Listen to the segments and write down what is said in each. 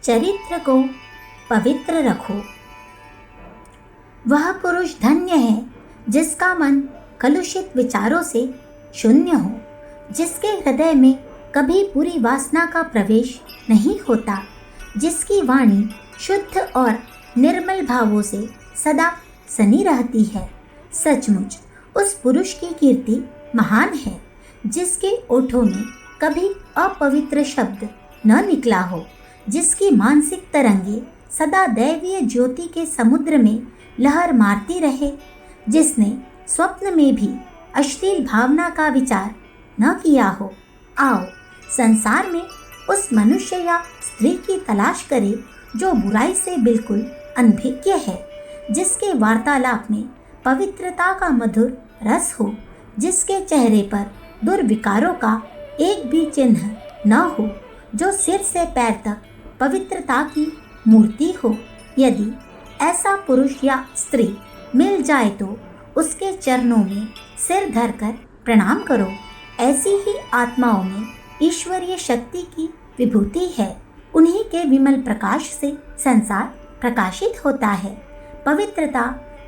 चरित्र को पवित्र रखो। वह पुरुष धन्य है जिसका मन कलुषित विचारों से शून्य हो, जिसके हृदय में कभी बुरी वासना का प्रवेश नहीं होता, जिसकी वाणी शुद्ध और निर्मल भावों से सदा सनी रहती है। सचमुच उस पुरुष की कीर्ति महान है जिसके ओठों में कभी अपवित्र शब्द न निकला हो, जिसकी मानसिक तरंगे सदा दैवीय ज्योति के समुद्र में लहर मारती रहे, जिसने स्वप्न में भी अश्लील भावना का विचार न किया हो। आओ संसार में उस मनुष्य या स्त्री की तलाश करें जो बुराई से बिल्कुल अनभिज्ञ है, जिसके वार्तालाप में पवित्रता का मधुर रस हो, जिसके चेहरे पर दुर्विकारों का एक भी चिन्ह न हो, जो सिर से पैर तक पवित्रता की मूर्ति हो। यदि ऐसा पुरुष या स्त्री मिल जाए तो उसके चरणों में सिर धरकर प्रणाम करो। ऐसी ही आत्माओं में ईश्वरीय शक्ति की विभूति है। उन्हीं के विमल प्रकाश से संसार प्रकाशित होता है। पवित्रता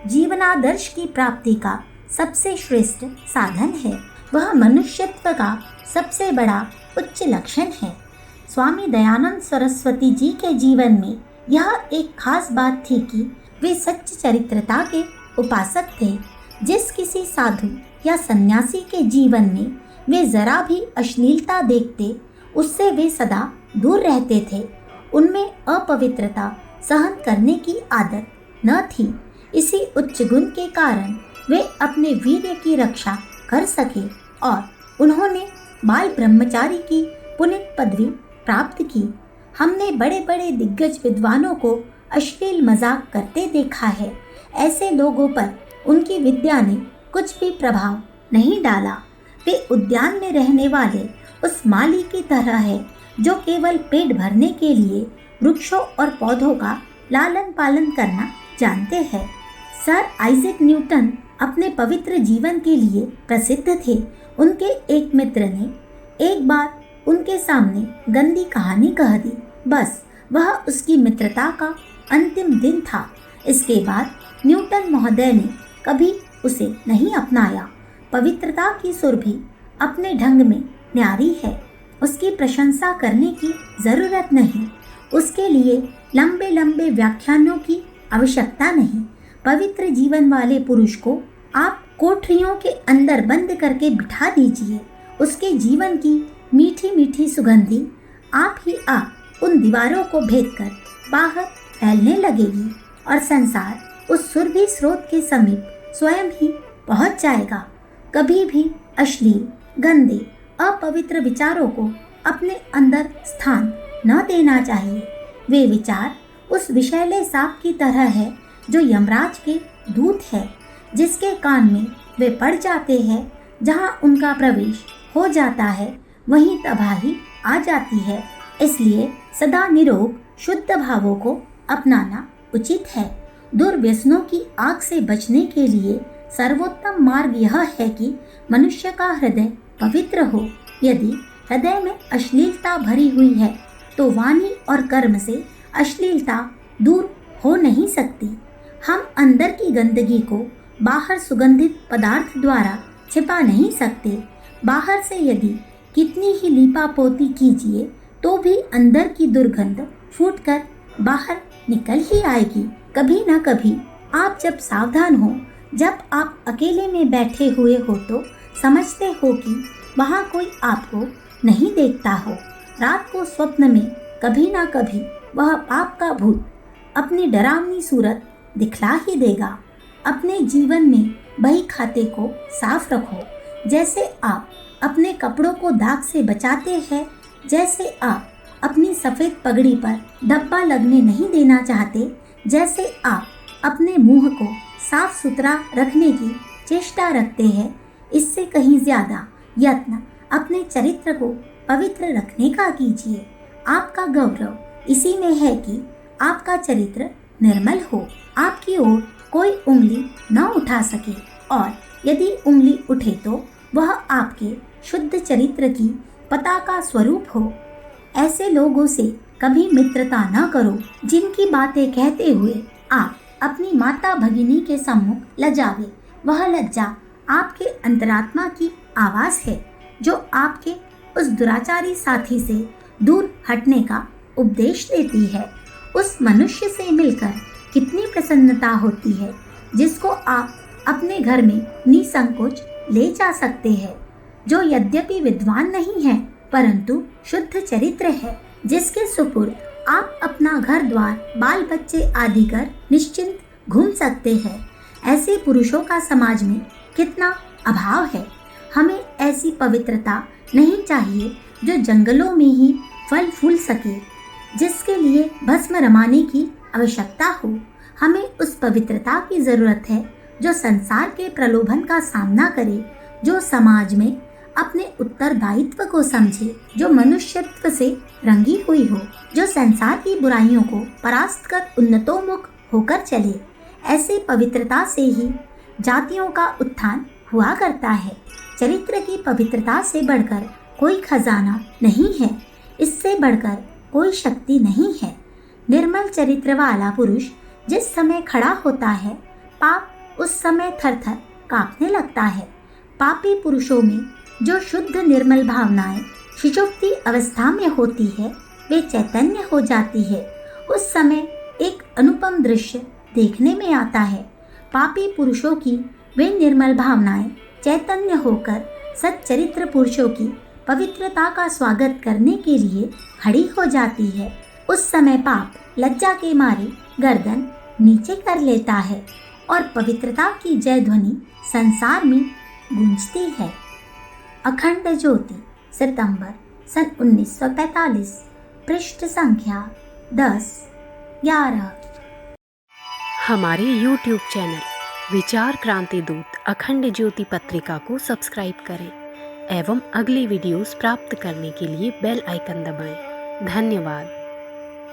जीवनादर्श की प्राप्ति का सबसे श्रेष्ठ साधन है। वह मनुष्यत्व का सबसे बड़ा उच्च लक्षण है। स्वामी दयानंद सरस्वती जी के जीवन में यह एक खास बात थी कि वे सच्च चरित्रता के उपासक थे। जिस किसी साधु या सन्यासी के जीवन में वे जरा भी अश्लीलता देखते, उससे वे सदा दूर रहते थे। उनमें अपवित्रता सहन करने की आदत न थी। इसी उच्च गुण के कारण वे अपने वीर्य की रक्षा कर सके और उन्होंने बाल ब्रह्मचारी की पुनीत पदवी प्राप्त की। हमने बड़े बड़े दिग्गज विद्वानों को अश्लील मजाक करते देखा है। ऐसे लोगों पर उनकी विद्या ने कुछ भी प्रभाव नहीं डाला। वे उद्यान में रहने वाले उस माली की तरह है जो केवल पेट भरने के लिए वृक्षों और पौधों का लालन पालन करना जानते हैं। सर आइजैक न्यूटन अपने पवित्र जीवन के लिए प्रसिद्ध थे। उनके एक मित्र ने एक बार उनके सामने गंदी कहानी कह दी। बस वह उसकी मित्रता का अंतिम दिन था। इसके बाद न्यूटन महोदय ने कभी उसे नहीं अपनाया। पवित्रता की सुरभि अपने ढंग में न्यारी है। उसकी प्रशंसा करने की जरूरत नहीं। उसके लिए लंबे लंबे व्याख्यानों की आवश्यकता नहीं। पवित्र जीवन वाले पुरुष को आप कोठरियों के अंदर बंद करके बिठा दीजिए। उसके जीवन की मीठी मीठी सुगंधी आप ही आप उन दीवारों को भेदकर बाहर फैलने लगेगी और संसार उस सुरभि स्रोत के समीप स्वयं ही पहुंच जाएगा। कभी भी अश्लील, गंदे, अपवित्र विचारों को अपने अंदर स्थान न देना चाहिए। वे विचार उस विषैले सांप की तरह है जो यमराज के दूत है, जिसके कान में वे पड़ जाते हैं। जहां उनका प्रवेश हो जाता है वहीं तबाही आ जाती है। इसलिए सदा निरोग शुद्ध भावों को अपनाना उचित है। दुर्व्यसनों की आग से बचने के लिए सर्वोत्तम मार्ग यह है कि मनुष्य का हृदय पवित्र हो। यदि हृदय में अश्लीलता भरी हुई है तो वाणी और कर्म से अश्लीलता दूर हो नहीं सकती। हम अंदर की गंदगी को बाहर सुगंधित पदार्थ द्वारा छिपा नहीं सकते। बाहर से यदि कितनी ही लीपा पोती कीजिए तो भी अंदर की दुर्गंध फूटकर बाहर निकल ही आएगी। कभी ना कभी आप जब सावधान हो, जब आप अकेले में बैठे हुए हो तो समझते हो कि वहाँ कोई आपको नहीं देखता हो। रात को स्वप्न में कभी ना कभी वह पाप का भूत अपनी डरावनी सूरत दिखला ही देगा। अपने जीवन में बही खाते को साफ रखो। जैसे आप अपने कपड़ों को दाग से बचाते हैं, जैसे आप अपनी सफ़ेद पगड़ी पर धब्बा लगने नहीं देना चाहते, जैसे आप अपने मुंह को साफ सुथरा रखने की चेष्टा रखते हैं, इससे कहीं ज़्यादा यत्न अपने चरित्र को पवित्र रखने का कीजिए। आपका गौरव इसी में है कि आपका चरित्र निर्मल हो, आपकी ओर कोई उंगली न उठा सके, और यदि उंगली उठे तो वह आपके शुद्ध चरित्र की पताका स्वरूप हो। ऐसे लोगों से कभी मित्रता न करो, जिनकी बातें कहते हुए आप अपनी माता भगिनी के सम्मुख लजावे। वह लज्जा आपके अंतरात्मा की आवाज है जो आपके उस दुराचारी साथी से दूर हटने का उपदेश देती है। उस मनुष्य से मिलकर कितनी प्रसन्नता होती है जिसको आप अपने घर में निसंकोच ले जा सकते हैं, जो यद्यपि विद्वान नहीं है परंतु शुद्ध चरित्र है, जिसके सुपुर्द आप अपना घर द्वार बाल बच्चे आदि कर निश्चिंत घूम सकते हैं। ऐसे पुरुषों का समाज में कितना अभाव है। हमें ऐसी पवित्रता नहीं चाहिए जो जंगलों में ही फल फूल सके, जिसके लिए भस्म रमाने की आवश्यकता हो। हमें उस पवित्रता की जरूरत है जो संसार के प्रलोभन का सामना करे, जो समाज में अपने उत्तरदायित्व को समझे, जो मनुष्यत्व से रंगी हुई हो, जो संसार की बुराइयों को परास्त कर उन्नतोन्मुख होकर चले। ऐसे पवित्रता से ही जातियों का उत्थान हुआ करता है। चरित्र की पवित्रता से बढ़कर कोई खजाना नहीं है, इससे बढ़कर कोई शक्ति नहीं है। निर्मल चरित्र वाला पुरुष जिस समय खड़ा होता है, पाप उस समय थर-थर कांपने लगता है। पापी पुरुषों में जो शुद्ध निर्मल भावनाएं शिशुप्ति अवस्था में होती है, वे चैतन्य हो जाती है। उस समय एक अनुपम दृश्य देखने में आता है। पापी पुरुषों की वे निर्मल भावनाएं चैतन्य होकर सच्चरित्र पुरुषों की पवित्रता का स्वागत करने के लिए खड़ी हो जाती है। उस समय पाप लज्जा के मारे गर्दन नीचे कर लेता है और पवित्रता की जय ध्वनि संसार में गूंजती है। अखंड ज्योति, सितंबर सन 1945, पृष्ठ संख्या 10-11। हमारे YouTube चैनल विचार क्रांति दूत अखंड ज्योति पत्रिका को सब्सक्राइब करें एवं अगली वीडियोस प्राप्त करने के लिए बेल आइकन दबाएं। धन्यवाद।